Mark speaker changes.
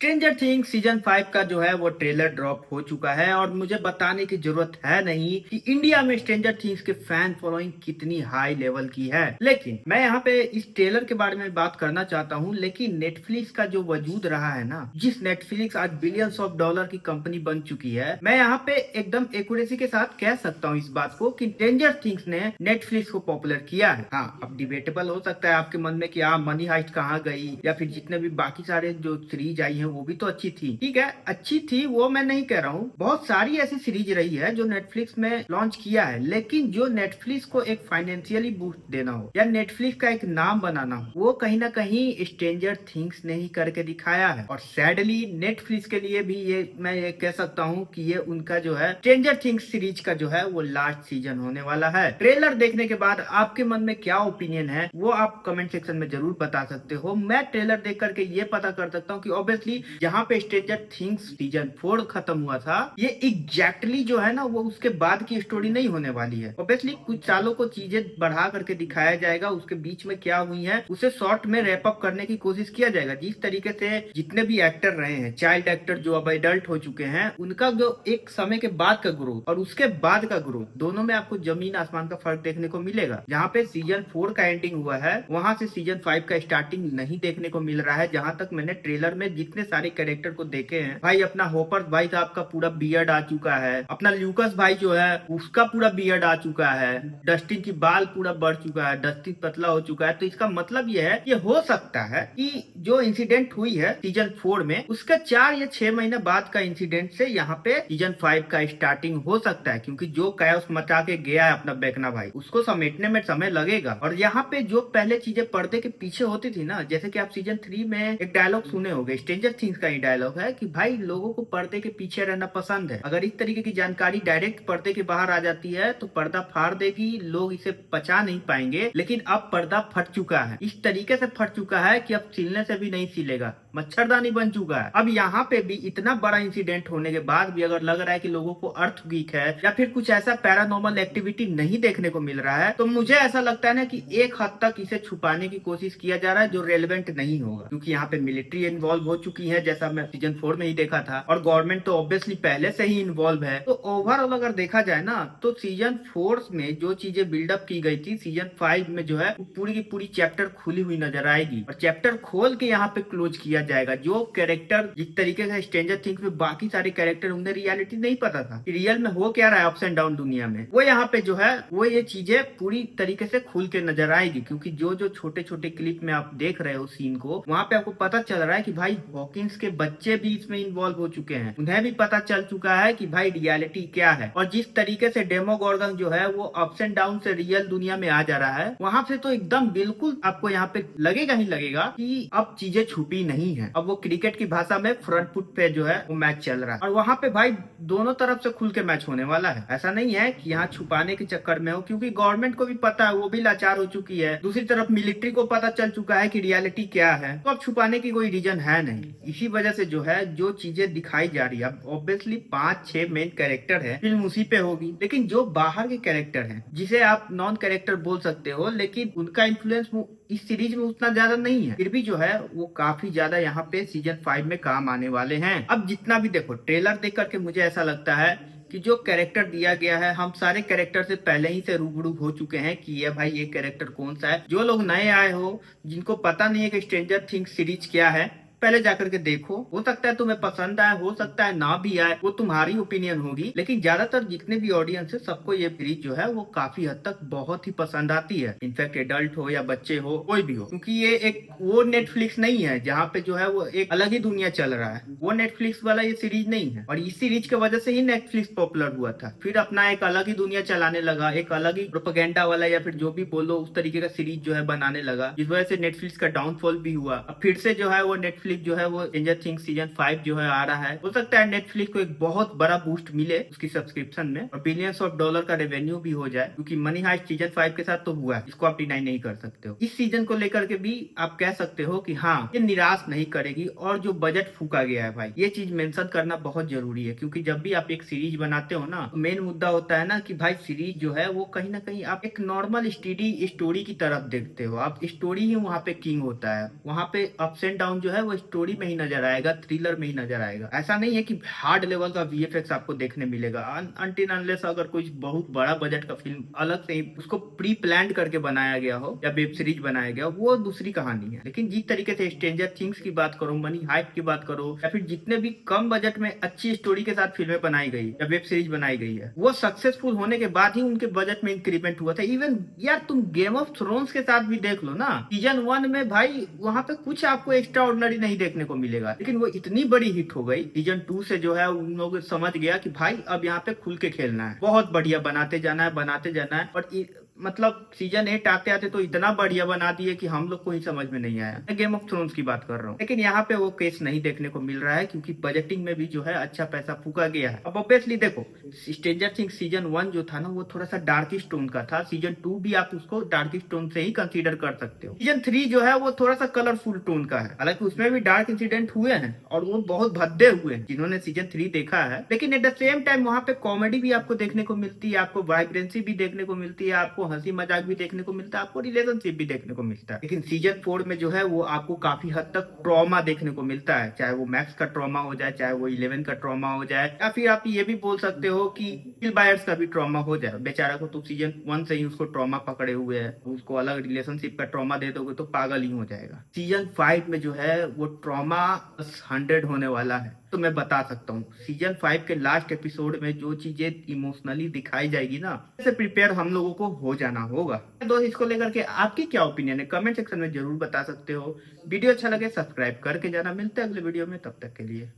Speaker 1: Stranger things season 5 का जो है वो ट्रेलर ड्रॉप हो चुका है और मुझे बताने की जरूरत है नहीं कि इंडिया में स्ट्रेंजर थिंग्स के फैन फॉलोइंग कितनी हाई लेवल की है। लेकिन मैं यहाँ पे इस ट्रेलर के बारे में बात करना चाहता हूँ। लेकिन नेटफ्लिक्स का जो वजूद रहा है ना, जिस नेटफ्लिक्स आज बिलियंस ऑफ डॉलर की कंपनी बन चुकी है, मैं यहाँ पे एकदम एक्यूरेसी के साथ कह सकता हूँ इस बात को कि स्ट्रेंजर थिंग्स ने नेटफ्लिक्स को पॉपुलर किया है। हाँ, अब डिबेटेबल हो सकता है आपके मन में कि मनी हाइस्ट कहाँ गई या फिर जितने भी बाकी सारे जो सीरीज आई है वो भी तो अच्छी थी। ठीक है, अच्छी थी वो मैं नहीं कह रहा हूँ। बहुत सारी ऐसी सीरीज रही है जो नेटफ्लिक्स में लॉन्च किया है, लेकिन जो नेटफ्लिक्स को एक फाइनेंशियली बूस्ट देना हो या नेटफ्लिक्स का एक नाम बनाना हो, वो कहीं ना कहीं स्ट्रेंजर थिंग्स ने ही करके दिखाया है। और सैडली नेटफ्लिक्स के लिए भी ये मैं ये कह सकता हूँ कि ये उनका जो है स्ट्रेंजर थिंग्स सीरीज का जो है वो लास्ट सीजन होने वाला है। ट्रेलर देखने के बाद आपके मन में क्या ओपिनियन है वो आप कमेंट सेक्शन में जरूर बता सकते हो। मैं ट्रेलर देख करके ये पता कर सकता हूँ कि ऑब्वियसली जहाँ पे स्ट्रेंजर थिंग्स सीजन 4 खत्म हुआ था, ये एग्जैक्टली जो है ना वो उसके बाद की स्टोरी नहीं होने वाली है। ऑब्वियसली कुछ सालों को चीजें बढ़ा करके दिखाया जाएगा, उसके बीच में क्या हुई है उसे शॉर्ट में रैप अप करने की कोशिश किया जाएगा। जिस तरीके से जितने भी एक्टर रहे हैं, चाइल्ड एक्टर जो अब एडल्ट हो चुके हैं, उनका जो एक समय के बाद का ग्रोथ और उसके बाद का ग्रोथ, दोनों में आपको जमीन आसमान का फर्क देखने को मिलेगा। जहाँ पे सीजन 4 का एंडिंग हुआ है, वहां से सीजन 5 का स्टार्टिंग नहीं देखने को मिल रहा है। जहां तक मैंने ट्रेलर में जितने सारे कैरेक्टर को देखे हैं, भाई अपना होपर भाई साहब का पूरा बियर्ड आ चुका है, अपना ल्यूकस भाई जो है उसका पूरा बियर्ड आ चुका है, डस्टिन की बाल पूरा बढ़ चुका है, डस्टिन पतला हो चुका है। तो इसका मतलब ये है, ये हो सकता है कि जो इंसिडेंट हुई है सीजन 4 में, उसके 4 या 6 महीने बाद का इंसिडेंट से यहाँ पे सीजन 5 का स्टार्टिंग हो सकता है। क्योंकि जो कैओस मचा के गया है अपना बेकना भाई, उसको समेटने में समय लगेगा। और यहाँ पे जो पहले चीजें पर्दे के पीछे होती थी ना, जैसे कि आप सीजन 3 में एक डायलॉग सुने होंगे, स्ट्रेंजर थिंग्स का ही डायलॉग है कि भाई लोगों को पर्दे के पीछे रहना पसंद है। अगर इस तरीके की जानकारी डायरेक्ट पर्दे के बाहर आ जाती है तो पर्दा फाड़ देगी, लोग इसे पचा नहीं पाएंगे। लेकिन अब पर्दा फट चुका है, इस तरीके से फट चुका है कि अब सिलने से भी नहीं सिलेगा, मच्छरदानी बन चुका है। अब यहाँ पे भी इतना बड़ा इंसिडेंट होने के बाद भी अगर लग रहा है कि लोगों को अर्थ वीक है या फिर कुछ ऐसा पैरानॉर्मल एक्टिविटी नहीं देखने को मिल रहा है, तो मुझे ऐसा लगता है ना कि एक हद तक इसे छुपाने की कोशिश किया जा रहा है जो रेलेवेंट नहीं होगा। क्योंकि यहाँ पे मिलिट्री इन्वॉल्व हो चुकी है, जैसा मैं सीजन 4 में ही देखा था, और गवर्नमेंट तो ऑब्वियसली पहले से ही इन्वॉल्व है। तो ओवरऑल अगर देखा जाए ना, तो सीजन 4 में जो चीजें बिल्डअप की गई थी, सीजन 5 में जो है पूरी की पूरी चैप्टर खुली हुई नजर आएगी और चैप्टर खोल के यहाँ पे क्लोज किया जाएगा। जो कैरेक्टर जिस तरीके से स्ट्रेंजर थिंग्स में बाकी सारे कैरेक्टर, उन्हें रियलिटी नहीं पता था कि रियल में हो क्या रहा है अप्स एंड डाउन दुनिया में, वो यहाँ पे जो है वो ये चीजें पूरी तरीके से खुल के नजर आएगी। क्योंकि जो जो छोटे छोटे क्लिप में आप देख रहे हो सीन को, वहाँ पे आपको पता चल रहा है कि भाई हॉकिंस के बच्चे भी इसमें इन्वॉल्व हो चुके हैं, उन्हें भी पता चल चुका है कि भाई रियलिटी क्या है। और जिस तरीके से डेमोगॉर्गन जो है वो अप्स एंड डाउन से रियल दुनिया में आ जा रहा है, वहां से तो एकदम बिल्कुल आपको यहाँ पे लगेगा ही लगेगा कि अब चीजें छुपी नहीं है। अब वो क्रिकेट की भाषा में फ्रंट फुट पे जो है वो मैच चल रहा है और वहां पे भाई दोनों तरफ से खुल के मैच होने वाला है। ऐसा नहीं है कि यहाँ छुपाने के चक्कर में हो, क्योंकि गवर्नमेंट को भी पता है, वो भी लाचार हो चुकी है। दूसरी तरफ मिलिट्री को पता चल चुका है कि रियलिटी क्या है, तो अब छुपाने की कोई रीजन है नहीं। इसी वजह से जो है जो चीजें दिखाई जा रही है, ऑब्वियसली 5-6 मेन कैरेक्टर है, फिल्म उसी पे होगी। लेकिन जो बाहर के कैरेक्टर हैं, जिसे आप नॉन कैरेक्टर बोल सकते हो, लेकिन उनका इन्फ्लुएंस इस सीरीज में उतना ज्यादा नहीं है, फिर भी जो है वो काफी ज्यादा यहाँ पे सीजन 5 में काम आने वाले हैं। अब जितना भी देखो ट्रेलर देख करके मुझे ऐसा लगता है कि जो कैरेक्टर दिया गया है, हम सारे कैरेक्टर से पहले ही से रूबरू हो चुके हैं कि ये भाई ये कैरेक्टर कौन सा है। जो लोग नए आए हो, जिनको पता नहीं है कि स्ट्रेंजर थिंग्स सीरीज क्या है, पहले जाकर के देखो। हो सकता है तुम्हें पसंद आए, हो सकता है ना भी आए, वो तुम्हारी ओपिनियन होगी। लेकिन ज्यादातर जितने भी ऑडियंस है, सबको ये सीरीज जो है वो काफी हद तक बहुत ही पसंद आती है। इनफैक्ट एडल्ट हो या बच्चे हो, कोई भी हो, क्योंकि ये एक वो नेटफ्लिक्स नहीं है जहाँ पे जो है वो एक अलग ही दुनिया चल रहा है। वो नेटफ्लिक्स वाला ये सीरीज नहीं है, और इस सीरीज की वजह से ही नेटफ्लिक्स पॉपुलर हुआ था। फिर अपना एक अलग ही दुनिया चलाने लगा, एक अलग ही प्रोपेगेंडा वाला या फिर जो भी बोलो उस तरीके का सीरीज जो है बनाने लगा, जिस वजह से नेटफ्लिक्स का डाउनफॉल भी हुआ। अब फिर से जो है वो नेटफ्लिक्स जो है वो स्ट्रेंजर थिंग्स सीजन 5 जो है आ रहा है। हो सकता है नेटफ्लिक्स को एक बहुत बड़ा बूस्ट मिले उसकी सब्सक्रिप्शन में और बिलियंस ऑफ डॉलर का रेवेन्यू भी हो जाए, क्योंकि मनी हाइस्ट सीजन 5 के साथ तो हुआ है, इसको आप डिनाई नहीं कर सकते हो। इस सीजन को लेकर के भी आप कह सकते हो कि हाँ, ये निराश नहीं करेगी। और जो बजट फूका गया है भाई, ये चीज मेंशन करना बहुत जरूरी है, क्योंकि जब भी आप एक सीरीज बनाते हो ना, तो मेन मुद्दा होता है ना कि भाई सीरीज जो है वो कहीं ना कहीं आप एक नॉर्मल स्टडी स्टोरी की तरफ देखते हो। आप स्टोरी ही वहाँ पे किंग होता है, वहाँ पे अप्स एंड डाउन जो है वो स्टोरी में ही नजर आएगा, थ्रिलर में ही नजर आएगा। ऐसा नहीं है कि हार्ड लेवल का वीएफएक्स आपको देखने मिलेगा। अनटिल अनलेस अगर कोई बहुत बड़ा बजट का फिल्म अलग से ही उसको प्री प्लान करके बनाया गया हो या वेब सीरीज बनाया गया हो, वो दूसरी कहानी है। लेकिन जिस तरीके से स्ट्रेंजर थिंग्स की बात करो, मनी हाइप की बात करो, या फिर जितने भी कम बजट में अच्छी स्टोरी के साथ फिल्में बनाई गई या वेब सीरीज बनाई गई है, वो सक्सेसफुल होने के बाद ही उनके बजट में इंक्रीमेंट हुआ था। इवन यार तुम गेम ऑफ थ्रोन्स के साथ भी देख लो ना, सीजन 1 में भाई वहां पे कुछ आपको एक्स्ट्रा ऑर्डिनरी नहीं देखने को मिलेगा, लेकिन वो इतनी बड़ी हिट हो गई सीजन 2 से जो है उन लोग समझ गया कि भाई अब यहाँ पे खुल के खेलना है, बहुत बढ़िया बनाते जाना है, बनाते जाना है। और मतलब सीजन 8 आते आते तो इतना बढ़िया बना दिए कि हम लोग को ही समझ में नहीं आया। मैं गेम ऑफ थ्रोन्स की बात कर रहा हूँ, लेकिन यहाँ पे वो केस नहीं देखने को मिल रहा है क्योंकि बजटिंग में भी जो है अच्छा पैसा फूका गया है। अब ऑब्वियसली देखो, स्ट्रेंजर थिंग्स सीजन 1 जो था ना वो थोड़ा सा डार्किश टोन का था, सीजन 2 भी आप उसको डार्किश टोन से ही कंसीडर कर सकते हो। सीजन 3 जो है वो थोड़ा सा कलरफुल टोन का है, हालांकि उसमें भी डार्क इंसिडेंट हुए हैं और वो बहुत भद्दे हुए हैं जिन्होंने सीजन 3 देखा है। लेकिन एट द सेम टाइम वहां पे कॉमेडी भी आपको देखने को मिलती है, आपको वाइब्रेंसी भी देखने को मिलती है, आपको हंसी मजाक भी देखने को मिलता है, आपको रिलेशनशिप भी देखने को मिलता है। लेकिन सीजन 4 में जो है वो आपको काफी हद तक ट्रॉमा देखने को मिलता है, चाहे वो मैक्स का ट्रॉमा हो जाए, चाहे वो 11 का ट्रॉमा हो जाए, या फिर आप ये भी बोल सकते हो कि किल बायर्स का भी ट्रॉमा हो जाए। बेचारा को तो सीजन 1 से ही उसको ट्रॉमा पकड़े हुए है, उसको अलग रिलेशनशिप का ट्रॉमा दे दोगे तो पागल ही हो जाएगा। सीजन 5 में जो है वो ट्रॉमा 100 होने वाला है। तो मैं बता सकता हूँ सीजन 5 के लास्ट एपिसोड में जो चीजें इमोशनली दिखाई जाएगी ना, इससे प्रिपेयर हम लोगों को हो जाना होगा। दोस्त इसको लेकर के आपकी क्या ओपिनियन है कमेंट सेक्शन में जरूर बता सकते हो। वीडियो अच्छा लगे सब्सक्राइब करके जाना। मिलते हैं अगले वीडियो में, तब तक के लिए।